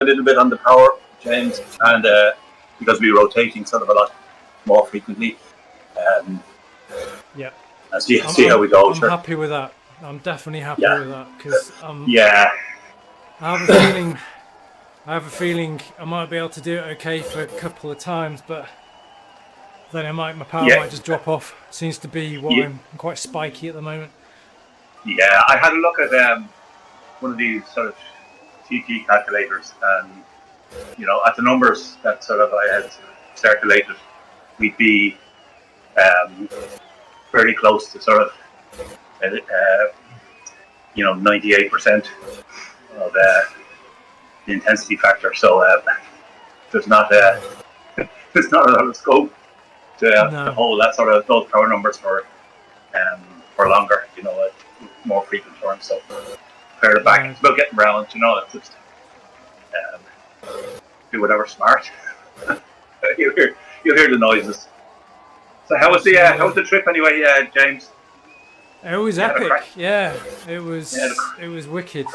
a little bit on the power, James, and because we're rotating sort of a lot more frequently. Yeah. See how we go. I'm happy with that. I'm definitely happy with that because I have a feeling I might be able to do it okay for a couple of times, but then my power might just drop off. Seems to be what I'm quite spiky at the moment. Yeah, I had a look at one of these sort of TTT calculators, and at the numbers that sort of I had circulated, we'd be very close to sort of 98% of the intensity factor. So there's not a lot of scope to hold that sort of those power numbers for longer. More frequent terms. So pare it back. It's about getting around. It's just do whatever's smart. You'll hear the noises. So how was the trip anyway, James? It was epic. Yeah, it was wicked.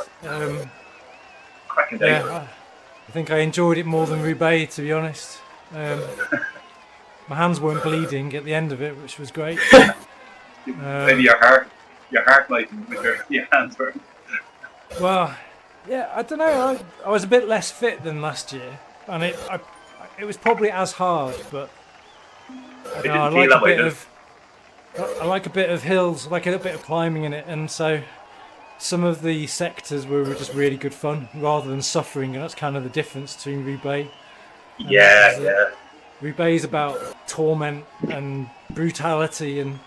Cracking day. Yeah, I think I enjoyed it more than Roubaix, to be honest. My hands weren't bleeding at the end of it, which was great. Maybe your heart might with your hands were. Well, yeah, I don't know. I was a bit less fit than last year, and it was probably as hard, but I like a bit of hills, like a little bit of climbing in it, and so some of the sectors were just really good fun rather than suffering, and that's kind of the difference between Roubaix. Yeah. Roubaix is about torment and brutality, and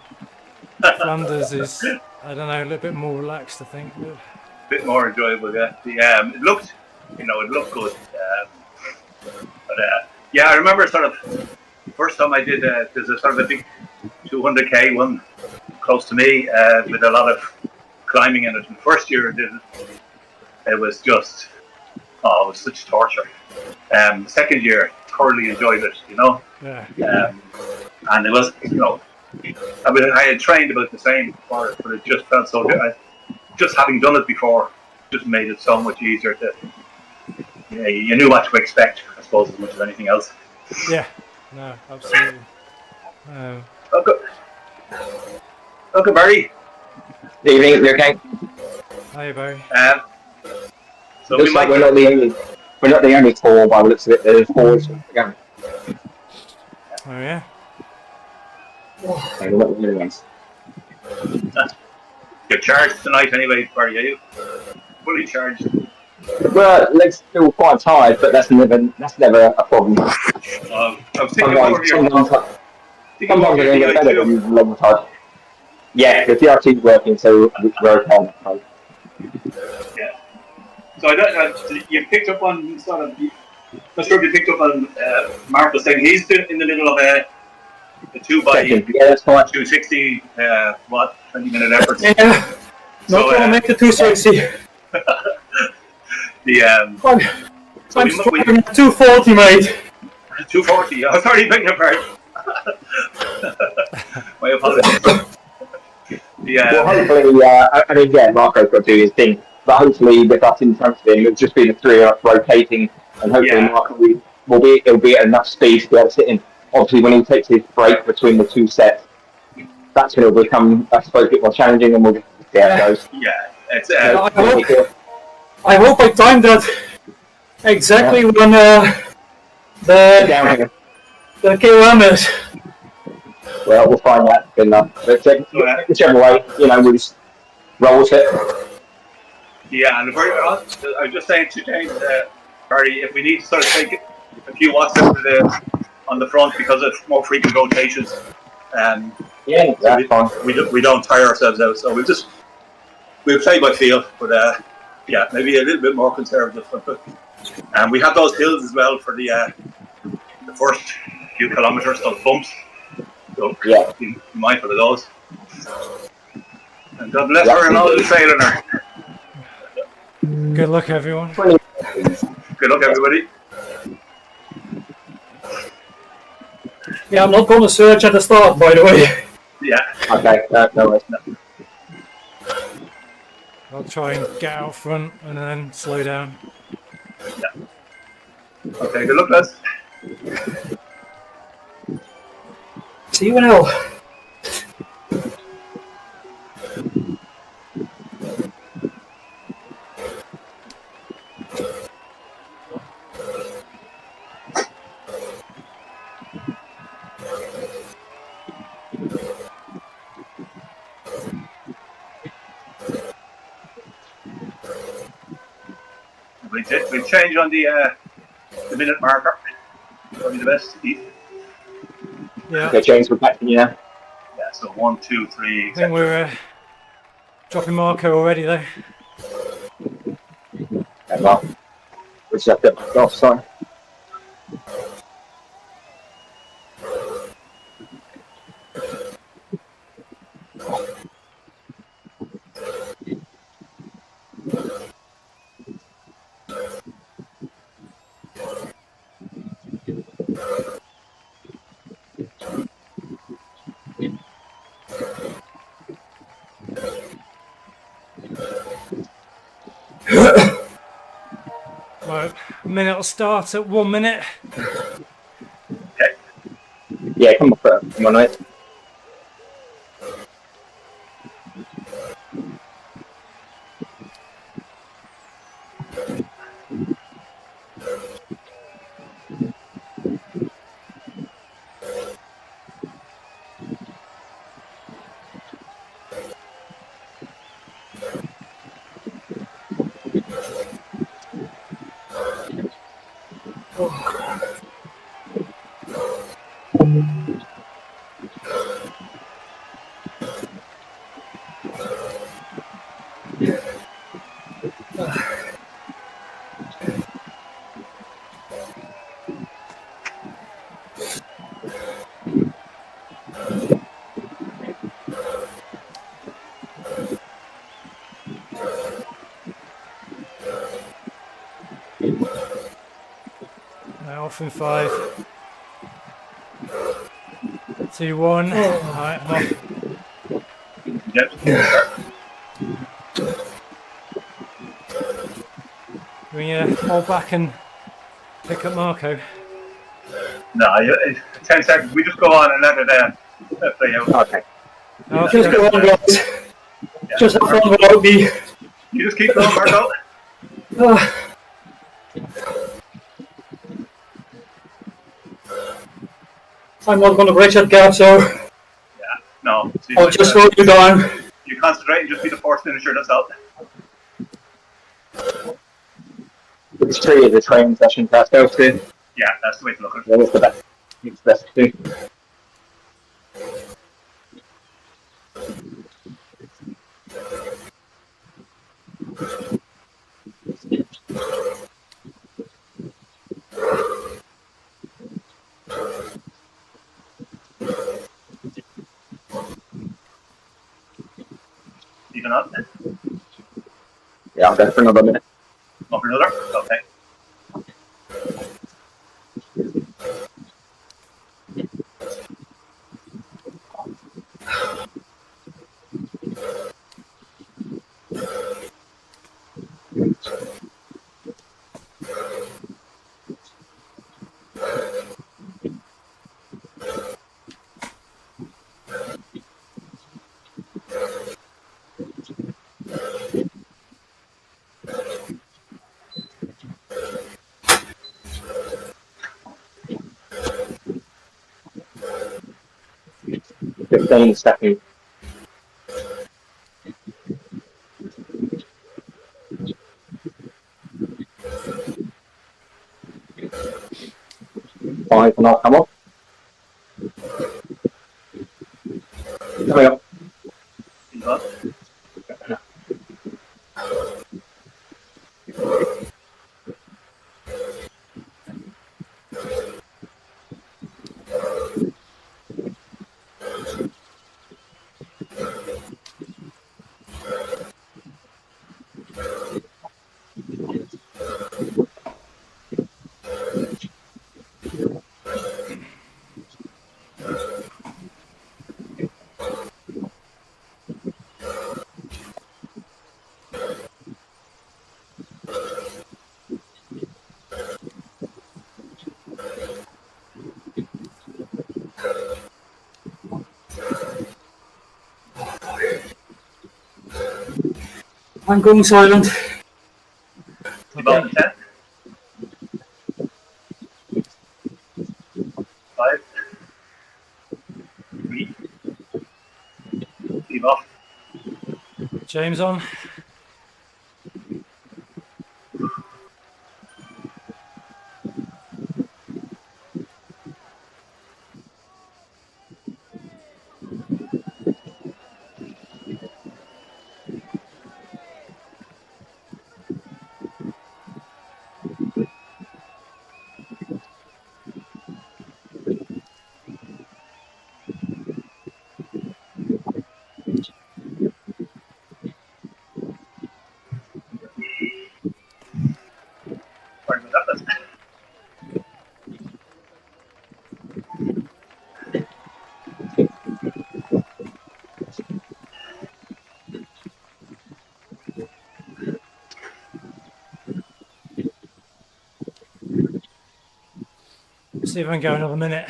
Flanders is, I don't know, a little bit more relaxed, I think. A bit more enjoyable, yeah. It looked good. I remember sort of the first time I did. There's a sort of a big 200k one close to me with a lot of climbing in it. And the first year I did it was just it was such torture. The second year, thoroughly enjoyed it. Yeah. And it was I had trained about the same for it, but it just felt so good. Just having done it before just made it so much easier to. You knew what to expect, I suppose, as much as anything else. Yeah, no, absolutely. Okay, Barry. Do you think you're okay? Hi, Barry. So looks like we're not the only four by the looks of it. There's four again. Oh yeah. Okay, we're not the only ones. You're charged tonight anyway, Barry, are you? Fully charged. Well, legs feel quite tired, but that's never a problem. I was thinking over sometimes I don't get better than long tired. Yeah, the DRT is working, so we're okay on that time. Yeah. So I don't. You picked up on sort of. Not sure if you picked up on Mark was saying he's in the middle of a 260 20-minute effort. Yeah. Not gonna make it 260. I'm 240, mate. 240. Oh, sorry, beg your pardon. My apologies. Well, hopefully, Marco's got to do his thing, but hopefully with us in front of him, it'll just be the three of us rotating, and hopefully Marco will be at enough speed to be able to sit in. Obviously, when he takes his break between the two sets, that's when it'll become, I suppose, a bit more challenging, and we'll just see how it goes. Yeah, it's. I hope I timed that exactly when the KOM is. Well, we'll find that good enough. But whichever way, we'll just roll with it. Yeah, and I was just saying to James, Barry, if we need to sort of take a few watts on the front because of more frequent rotations, that's fine. We don't tire ourselves out, so we'll play by feel, but maybe a little bit more conservative. And we have those hills as well for the first few kilometres, those bumps. So be mindful of those. And God bless her and all the sailing her. Good luck, everyone. Good luck, everybody. Yeah, I'm not going to search at the start, by the way. Yeah. Okay, no worries. No. I'll try and get out front and then slow down. Yeah. Okay, good luck, lads. See you now. We change on the minute marker. Probably the best. Yeah. Okay, James, we're back to you now. Yeah, so 1, 2, 3. I think we're dropping Marco already though. Okay, well, we just have to get off, sorry. Right, minute will start at 1 minute. Okay. Yeah, come on, mate. Now off in 5, 2, 1. Alright, I'm off. Can you hold back and pick up Marco? No, 10 seconds. We just go on and let it play out. Okay. Okay. Just go on, guys. Yeah. Just have fun without me. You just keep going, Marco. I'm not going to break that gap, so Yeah, no. So I'll just slow you down. You concentrate and just be the first finisher that's out. It's 3 of the training session, that's go to. Yeah, that's the way to look at it. What was the best? It's the best to do. Even up. Yeah, I'll go for another minute. Go for another? Okay. Seconds. Five and I'll come up. Coming up. Keep up. I'm going silent. About 10. 5. 3. Leave off. James on. Sorry about that. See if I can go another minute.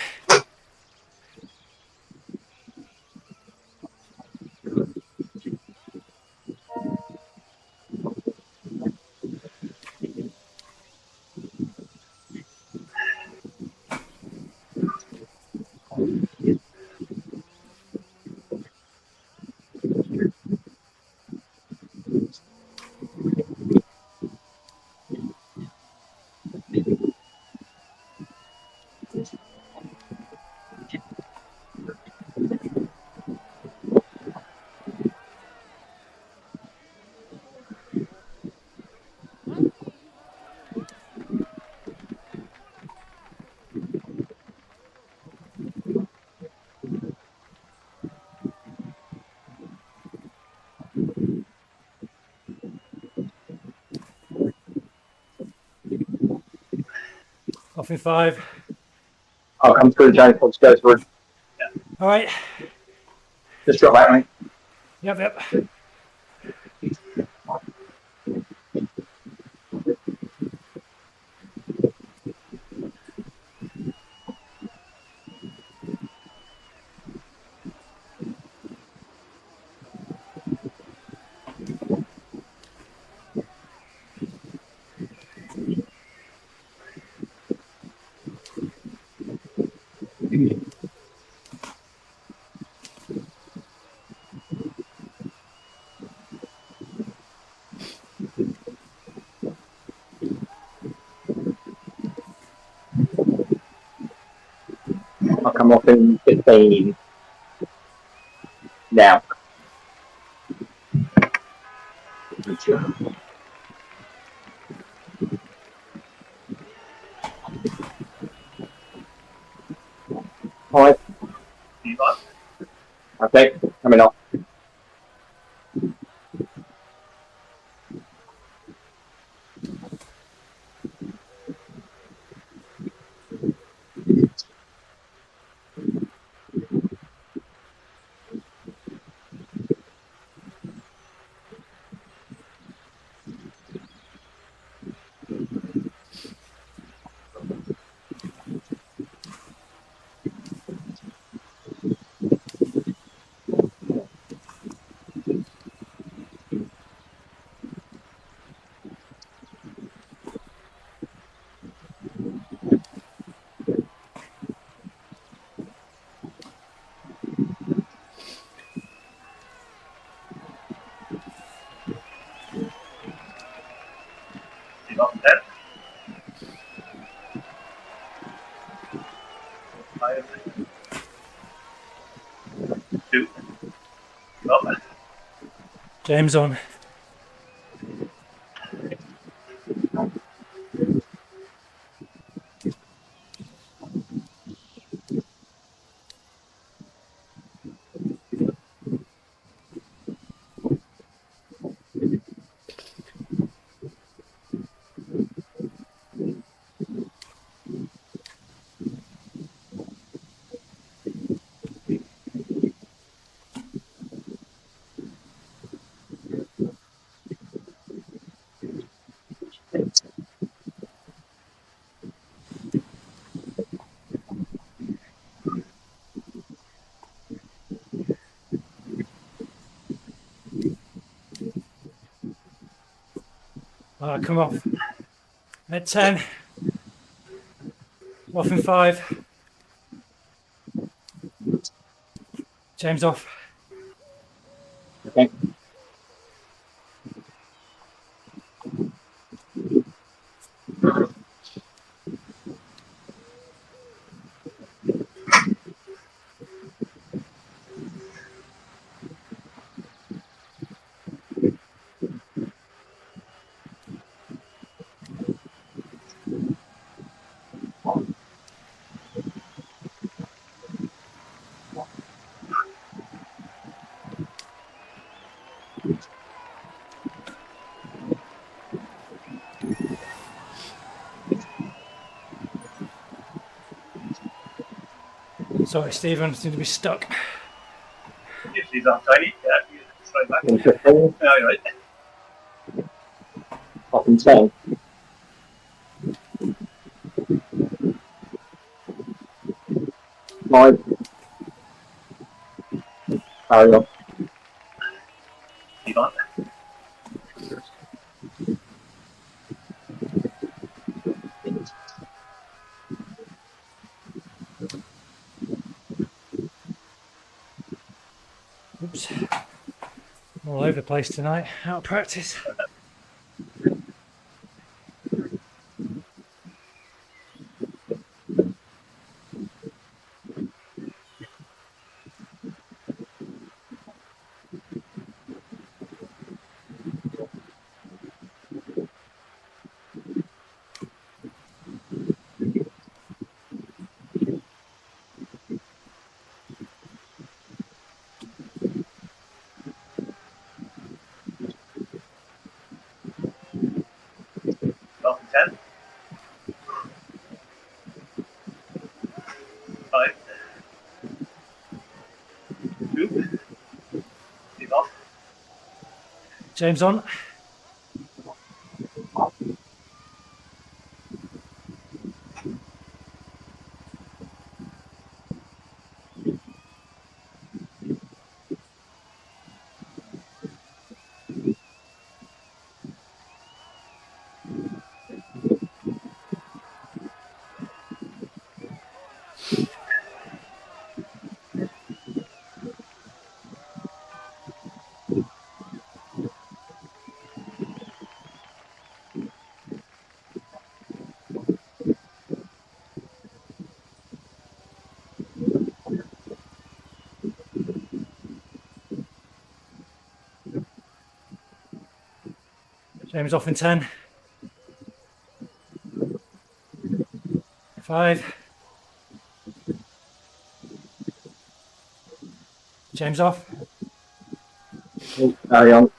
Off in 5. I'll come through, James. Let's go through. Yeah. All right. Just drop back, mate. Yep. I'll come off in 15 now. Hi. Leave off. Okay, coming off. Leave off 10. 5. 2. Leave off. James on. Come off. At 10. Off in 5. James off. Okay. Sorry, Stephen, seem to be stuck. If she's on tiny, yeah, slide back. Interesting. No, you're right. Up in 10. 5. Carry on. Keep on. Oops. All over the place tonight. Out of practice. Off in 10. 5. 2. Keep off. James on. James off in 10. 5. James off. Carry on.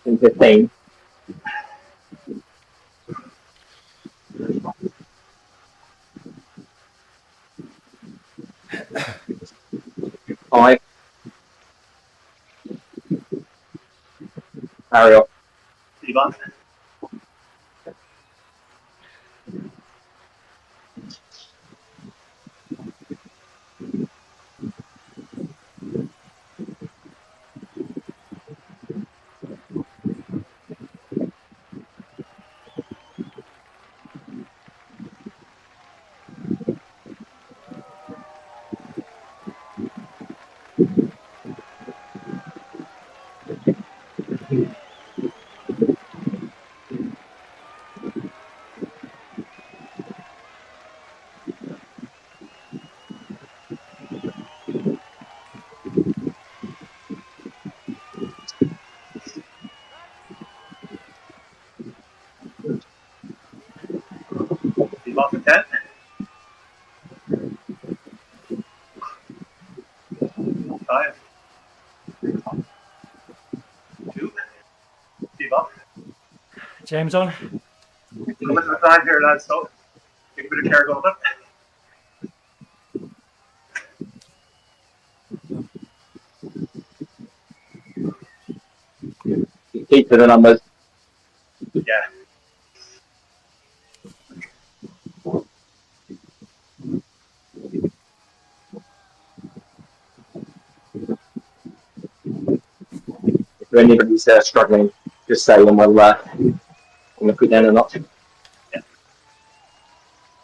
In 15. 5. Carry on. Keep on. 10. 5. 2. Keep up. James on. Coming to the side here, lads, so take a bit of care going up. Keep to the numbers. Yeah. If anybody's struggling, just say them. We'll put down a notch. Yeah.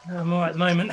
I'm all right at the moment.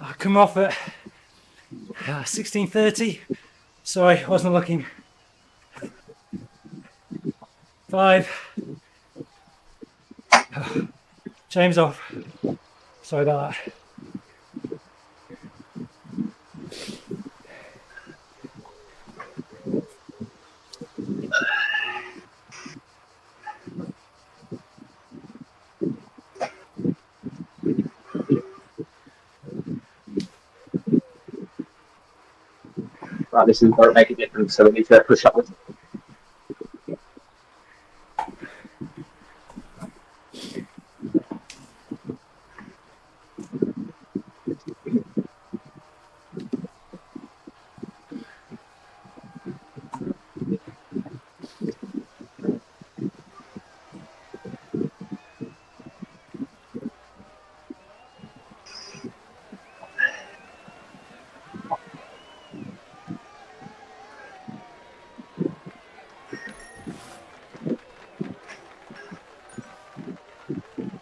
I come off at 16:30. Sorry, wasn't looking. 5. James off. Sorry about that. Right, this is won't make a difference, so we need to push up this.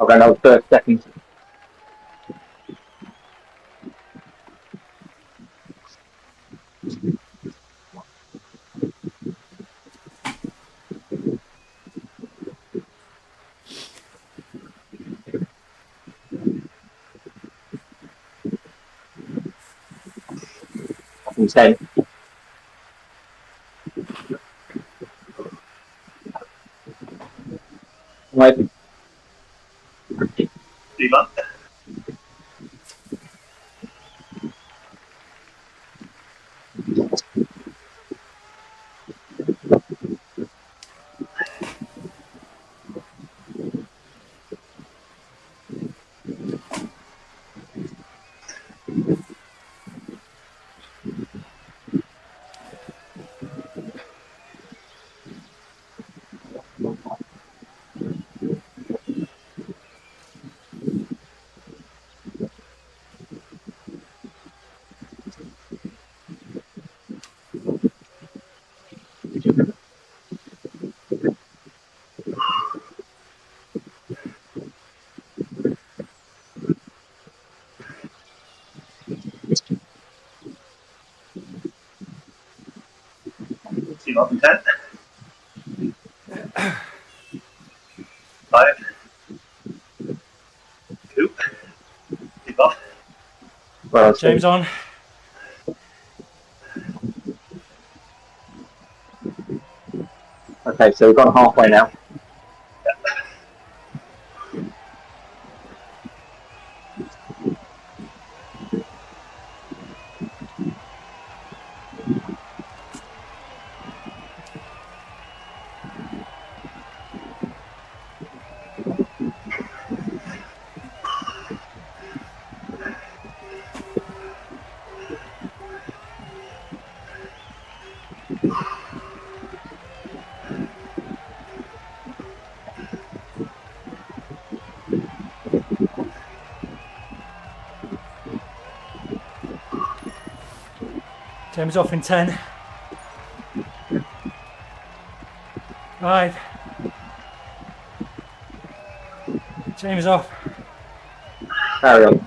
I'll go another 30 seconds. And 10. Right. Keep up. Keep up in 10. 5. 2. Keep up. Well, James on. Okay, so we've gone halfway now. James off in 10. 5. James off. Carry on.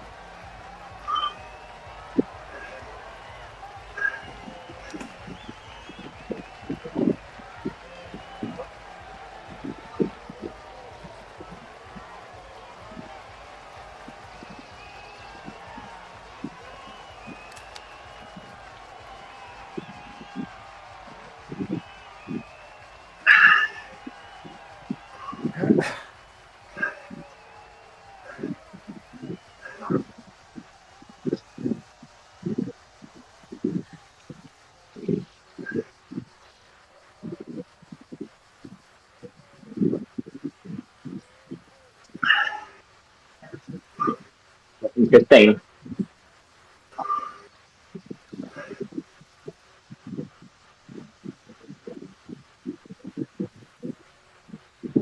Good thing.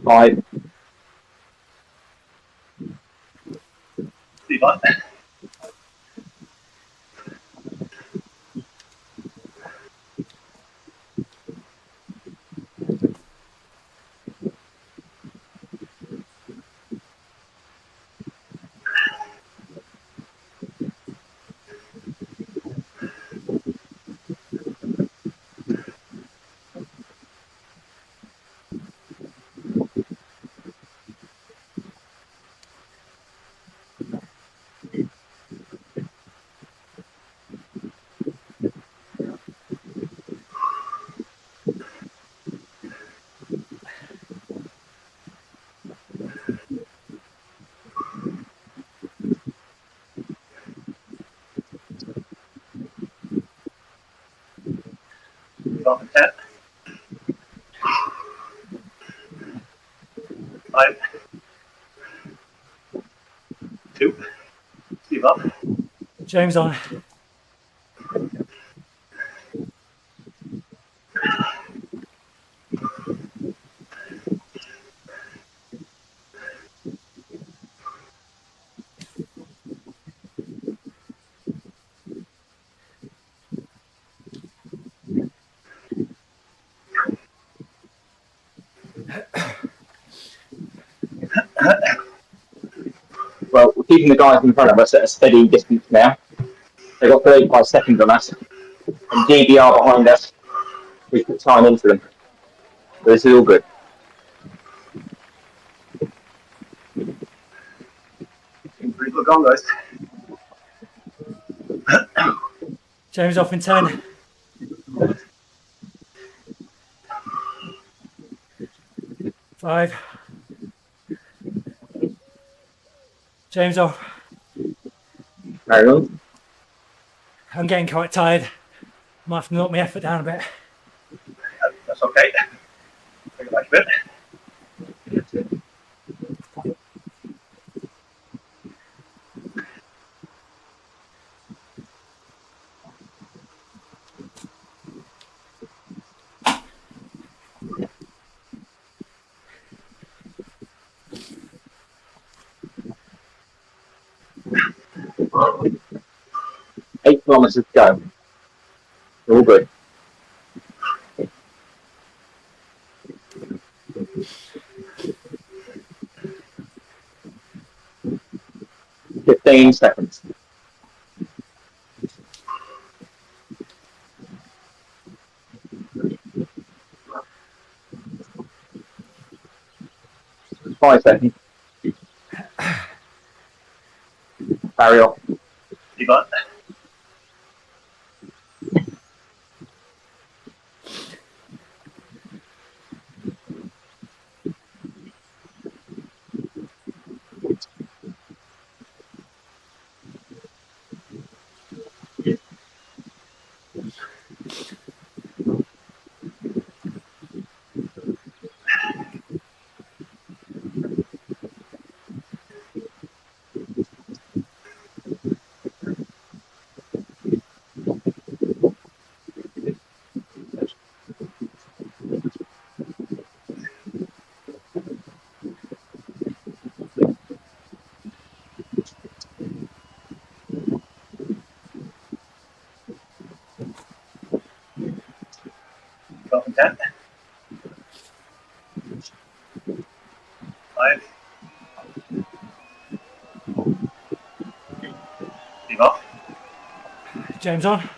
Five. Steve on. Steve on in 10. 5. 2. Steve up. James on. Well, we're keeping the guys in front of us at a steady distance now. They've got 35 seconds on us. And DBR behind us. We put time into them. But this is all good. Pretty good gone, guys. James off in 10. 5. James off. Carry on. I'm getting quite tired. Might have to knock my effort down a bit. That's okay. Take it back a bit. 8 kilometers to go. All good. 15 seconds. 5 seconds. Carry on. Steve on. 5 5. Leave off. James on.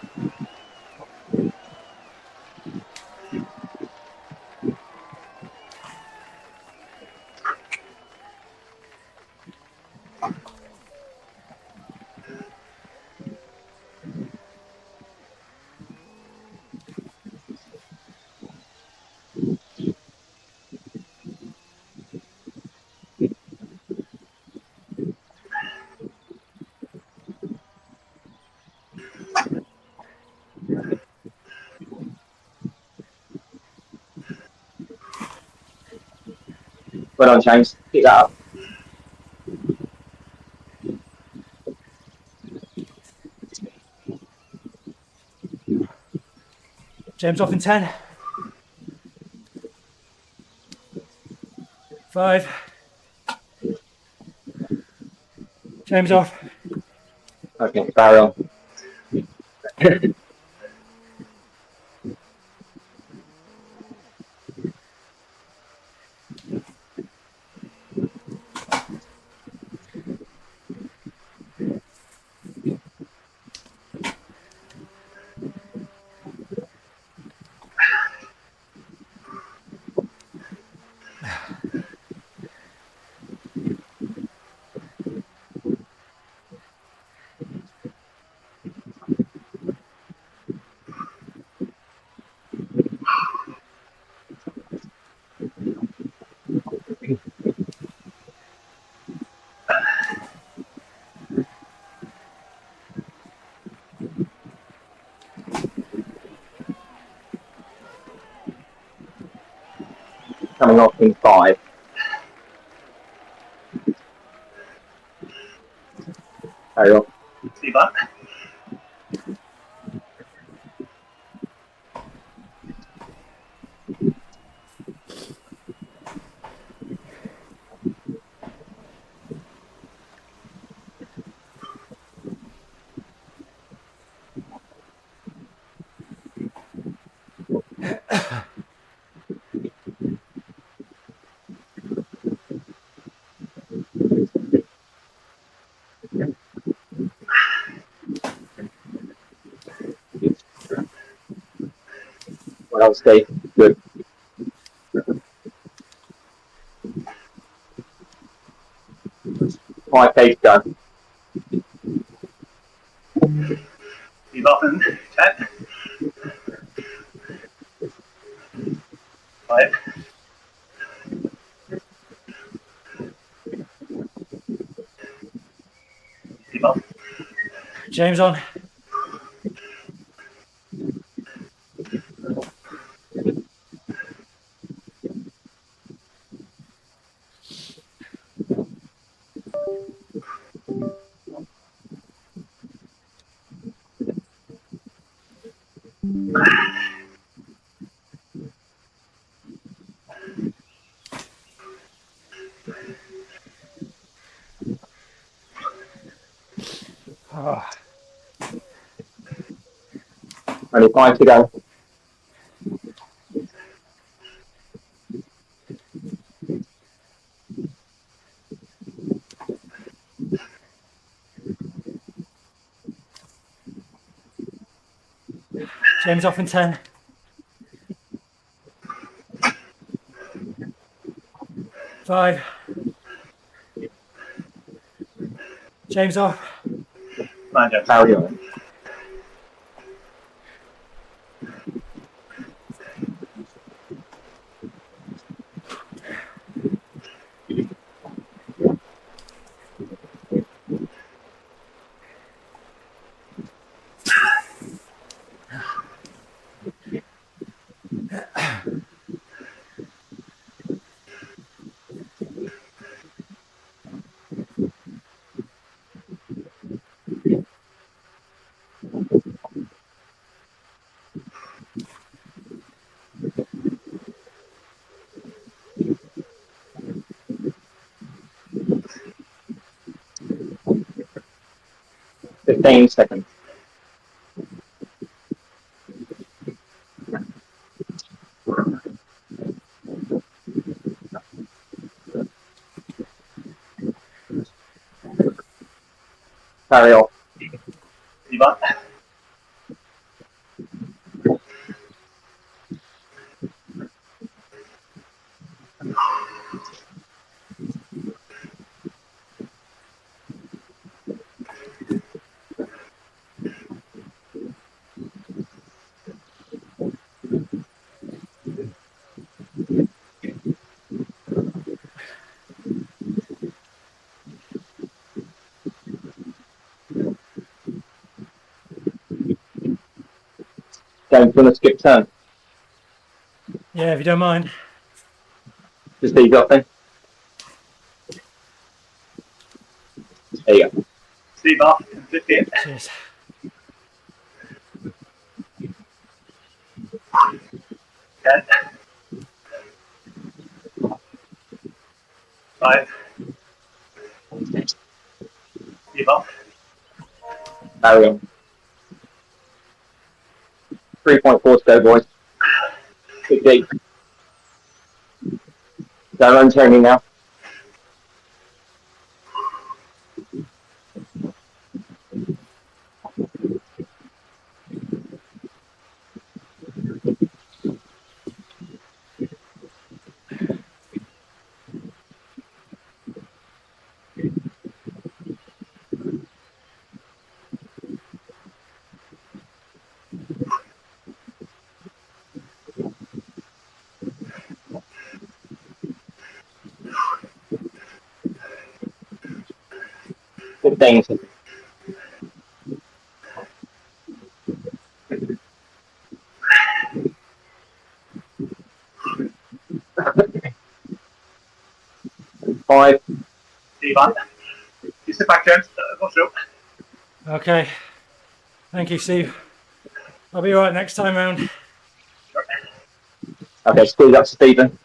Well done, James. Keep that up. James off in 10. 5. James off. Okay, barrel. Coming off in 5. Carry on. Leave on. Well done, Steve. Good. 5K done. Leave off in 10. 5. Leave off. James on. Oh. Only 5 to go. James off in 10. 5. James off. Come on, James. Carry on. Fifteen seconds. Carry on. Ivan. James, want to skip turn? Yeah, if you don't mind. Just ease off then. There you go. Steve off in 15. Cheers. 10. 5. Steve off. Carry on. 3.4 to go, boys. 15. Don't run turning now. Good things. Five. Steve on. You sit back, James. Go through. Okay. Thank you, Steve. I'll be all right next time round. Sure. Okay, squeeze up to Stephen.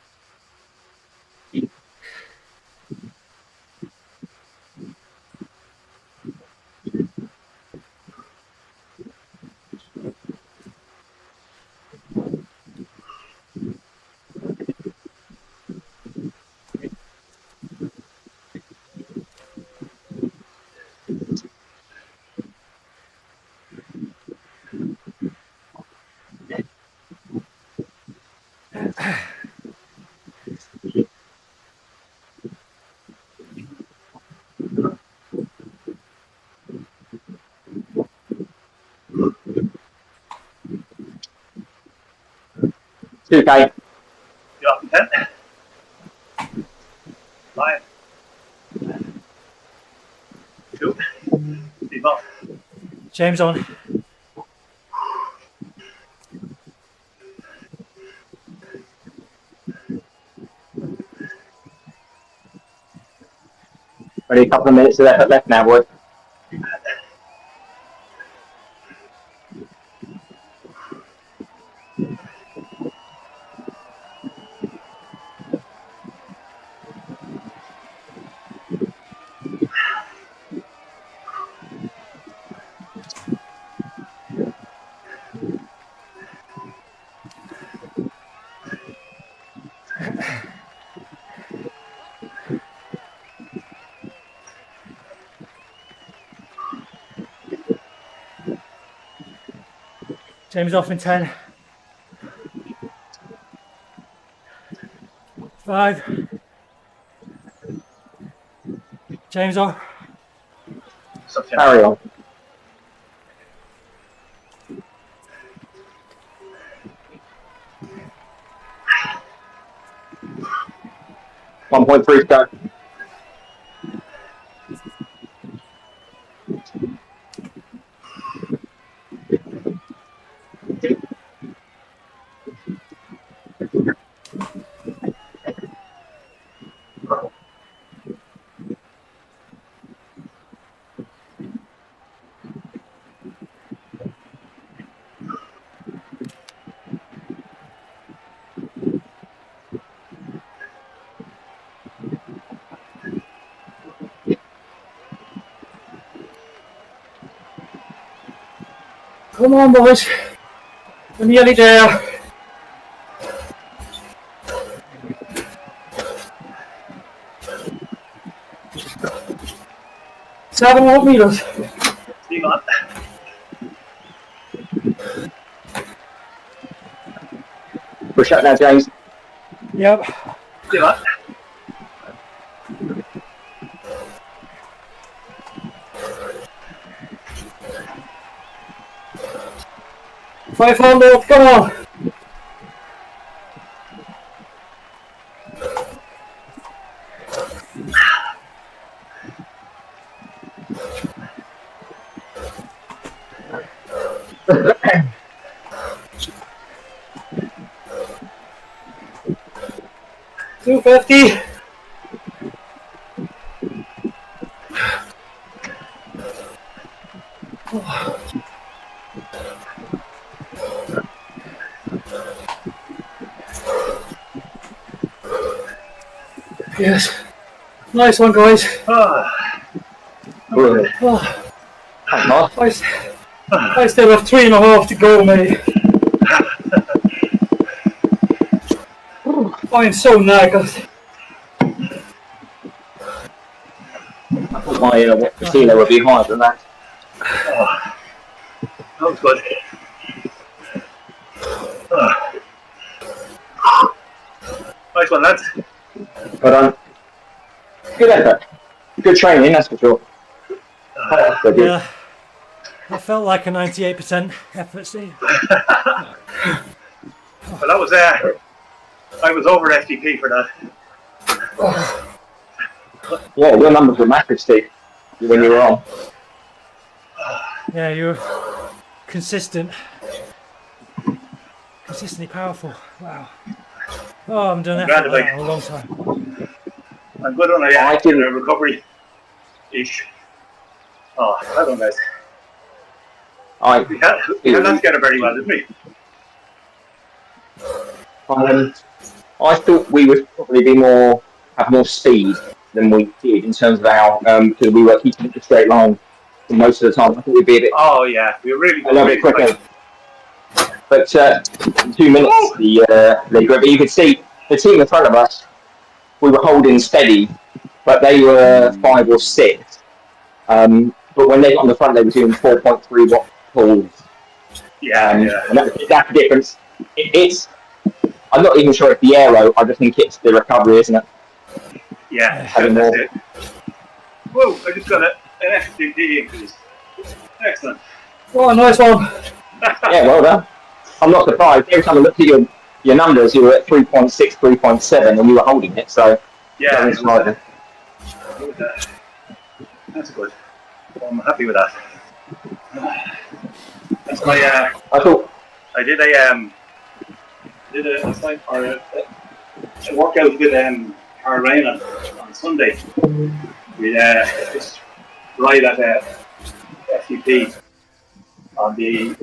Two K. You're up in 10. 5. 2. Steve off. James on. Only a couple of minutes left now, boys. James off in 10. 5. James off. Carry on. One point three to go. Come on, boys. We're nearly there. 7 more meters. push up now, James. Yep. Do that. 500, come on. $250. Yes. Nice one, guys. I still have 3.5 to go, mate. I'm so knackered. I thought my casino would be higher than that. That was good. Nice one, lads. But good effort. Good training, that's for sure. Yeah. I felt like a 98% effort, Steve. Well, that was I was over FTP for that. Yeah, your numbers were massive, Steve, when you were on. Yeah, you're consistent. Consistently powerful. Wow. Oh, I'm doing effort like that a long time. I'm good on a recovery-ish. Oh, I don't know. We had that together very well, didn't we? I thought we would probably have more speed than we did in terms of our because we were keeping it a straight line for most of the time. I thought we'd be a bit. Oh yeah, we were really a little bit quicker. But in 2 minutes, the group. You could see the team in front of us. We were holding steady, but they were 5 or 6. But when they got on the front, they were doing 4.3 watt pulls. Yeah, and that's the difference. I'm not even sure it's the aero. I just think it's the recovery, isn't it? Yeah, that's it. Whoa! I just got an FTP increase. Excellent. Oh, nice one. Yeah, well done. I'm not surprised. Every time I looked at your numbers, you were at 3.6, 3.7, and you were holding it. So yeah, that's good. Well, I'm happy with that. That's my. I did a workout with Carl Rain on Sunday. We just ride at FTP on the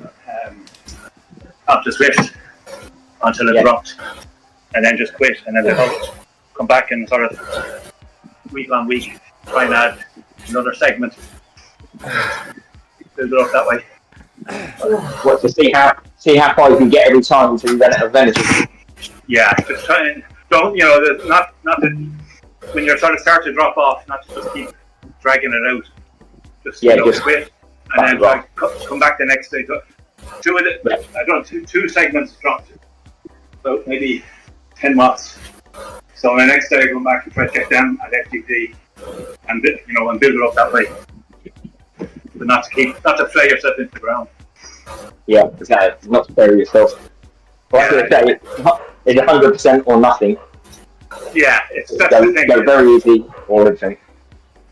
up the Swift until it dropped, and then just quit, and then they'll come back and sort of week on week try and add another segment, build it up that way. What to see how far you can get every time until you run out of energy. Yeah, just try and don't not that when you're sort of start to drop off, not to just keep dragging it out. Just quit and then come back the next day. Two of it, I don't know, two segments dropped about maybe 10 watts. So the next day I go back and try to get them at FTP and build it up that way. But not to flay yourself into the ground. Yeah, exactly. Not to bury yourself. Well, yeah. It's 100% or nothing. Yeah, that's the thing. Go very easy or anything.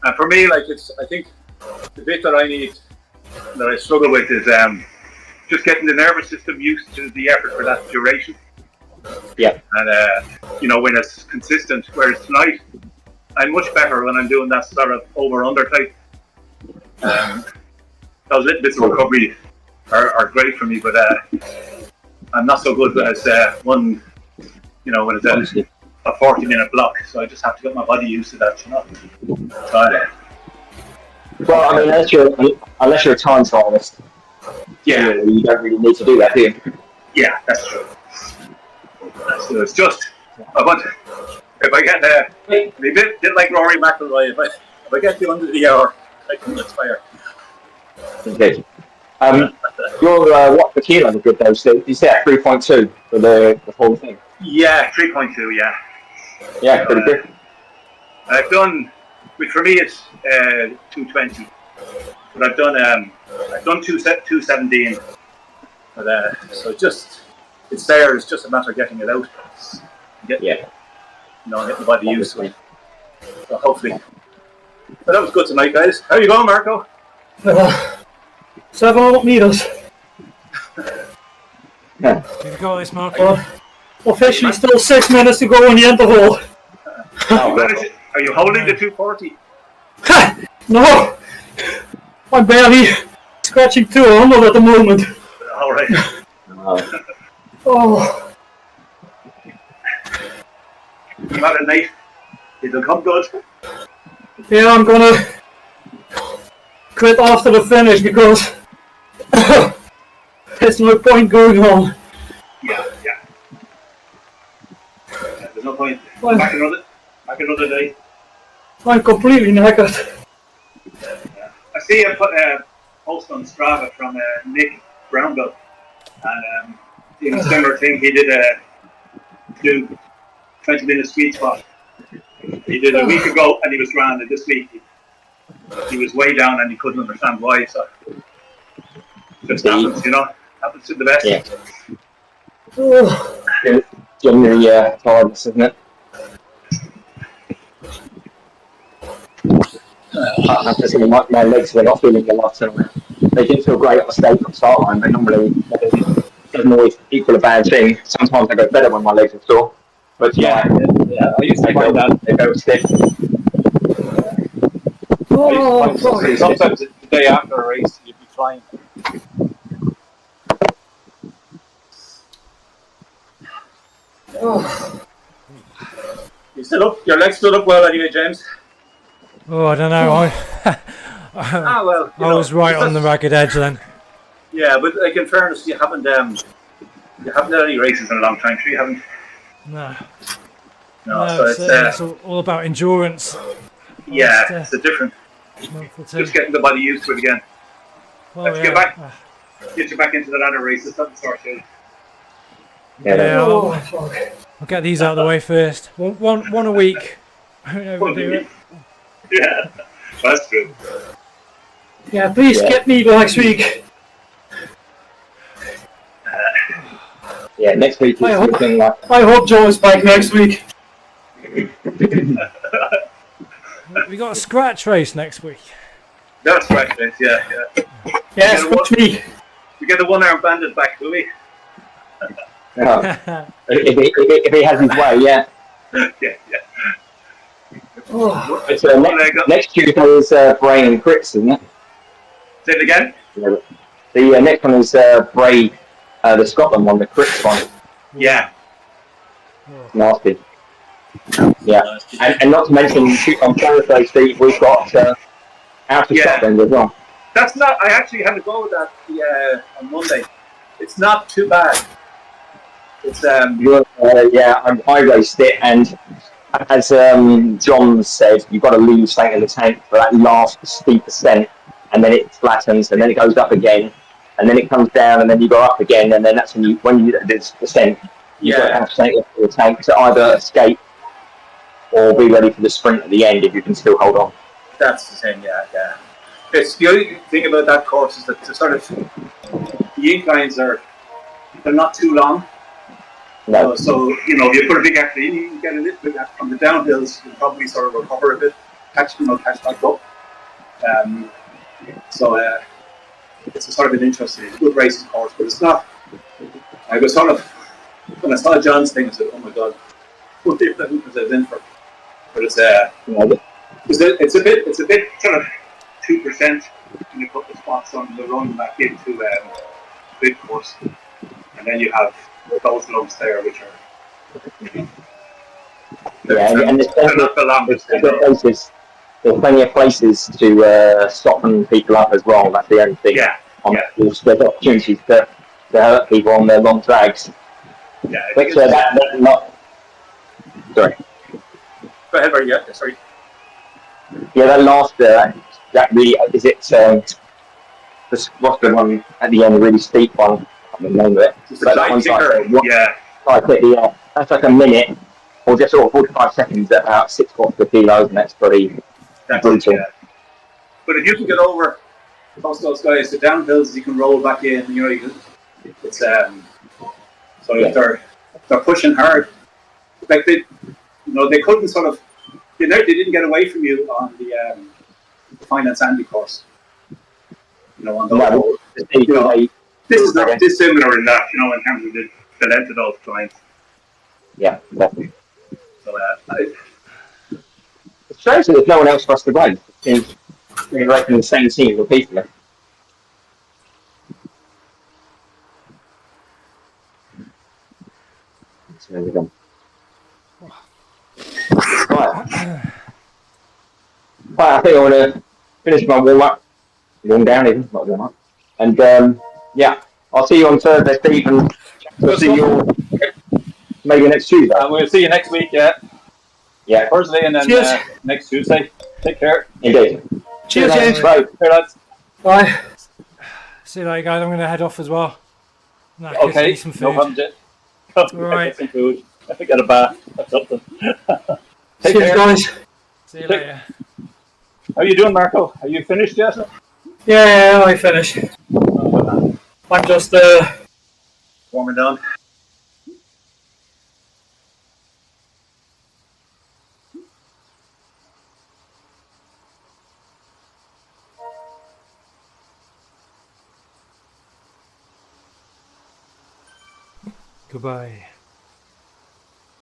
And for me, I think the bit that I struggle with is just getting the nervous system used to the effort for that duration. Yeah. And when it's consistent. Whereas tonight, I'm much better when I'm doing that sort of over/under type. Those little bits of recovery are great for me, but I'm not so good when it's when it's a 40-minute block. So I just have to get my body used to that, So, well, I mean, unless you're a time cyclist, you don't really need to do that, do you? Yeah, that's true. So it's just if I get a bit like Rory McIlroy, if I get you under the hour, I can expire. Indeed. Your what per kilo is good though? So you set 3.2 for the whole thing. Yeah, 3.2. Yeah. Yeah, pretty good. I've done, which for me is 220, but I've done 217. But so it's there. It's just a matter of getting it out. Getting the body used to it. So hopefully. But that was good tonight, guys. How are you going, Marco? 7 meters. You've got this, Marco. Officially, still 6 minutes to go in the interval. Are you holding the 240? No, I'm barely scratching 200 at the moment. All right. Oh. You had a night. It'll come good. Yeah, I'm gonna quit after the finish because there's no point going on. Yeah. There's no point. Back another day. I'm completely knackered. I see I put a post on Strava from Nick Brownville, and in a similar thing, he did do 20-minute sweet spot. He did a week ago, and he was grand. And this week, he was way down, and he couldn't understand why. So just happens, happens to the best. Yeah. Generally, tiredness, isn't it? I have to say, my legs were not feeling a lot tonight. They didn't feel great at the start line, but normally that doesn't always equal a bad thing. Sometimes I go better when my legs are sore. But yeah, I used to find that they go stiff. Sometimes the day after a race, you'd be flying. Your legs stood up well anyway, James. Oh, I don't know. I was right on the ragged edge then. Yeah, but like in fairness, you haven't had any races in a long time, so you haven't. No, so it's all about endurance. Yeah, it's a different. Just getting the body used to it again. Let's get you back into the ladder races. That's the sort of. I'll get these out of the way first. One a week. Don't overdo it. Yeah, that's true. Yeah, please get me next week. Next week is looking like. I hope Joe is back next week. We got a scratch race next week. That's scratch race, yeah. Yeah, scratch me. We get the one-arm bandit back, do we? If he has his way, yeah. Yeah. Next Tuesday is Bray and Crits, isn't it? Say it again? Yeah. The next one is Bray, the Scotland one, the Crits one. Yeah. Nasty. Yeah. And not to mention, on Thursday, Steve, we've got out of Scotland as well. That's not, I actually had to go with that on Monday. It's not too bad. It's I raced it, and as John said, you've got to leave something in the tank for that last steep ascent, and then it flattens, and then it goes up again, and then it comes down, and then you go up again, and then that's when you do this descent, you've got to have something in the tank to either escape or be ready for the sprint at the end if you can still hold on. That's the thing, yeah. It's the only thing about that course is that the inclines they're not too long. No. So, if you put a big effort in, you can get a little bit from the downhills, you'll probably sort of recover a bit, catch back up. It's a sort of an interesting, good racing course, but it's not. I was sort of, when I saw John's thing, I said, oh my god, what the hoop was I in for? But it's a bit sort of 2% in a couple of spots on the run back into big course, and then you have those lumps there, which are and there's plenty of places to soften people up as well. That's the only thing. There's opportunities to hurt people on their long drags. Yeah, but that not. Sorry. Go ahead, Barry. Yeah, sorry. Yeah, that last that really is it. what's the one at the end, the really steep one? I can't remember the name of it. But that one's like, that's like a minute, or just sort of 45 seconds at about 6 watts per kilo, and that's pretty brutal. Yeah. But if you can get over those guys, the downhills, you can roll back in. It's so if they're pushing hard, like they couldn't sort of, they didn't get away from you on the Fine and Sandy course. On those this is not dissimilar in that, in terms of the length of those climbs. Yeah, definitely. So it's strange that there's no one else for us to ride. We're right in the same scene repeatedly. So there we go. Right, I think I want to finish my warm-up. Warm down even, not warm-up. And I'll see you on Thursday, Steve, and we'll see you maybe next Tuesday. We'll see you next week, yeah. Yeah. Thursday and then next Tuesday. Take care. Indeed. Cheers, James. Bye. Hey, lads. Bye. See you later, guys. I'm going to head off as well. Okay, some food. no problem, Jay. All right. Get some food. Get a bath or something. Take Cheers, care. guys. See you later. How are you doing, Marco? Are you finished yet? Yeah, I finished. I'm just warming down. Goodbye.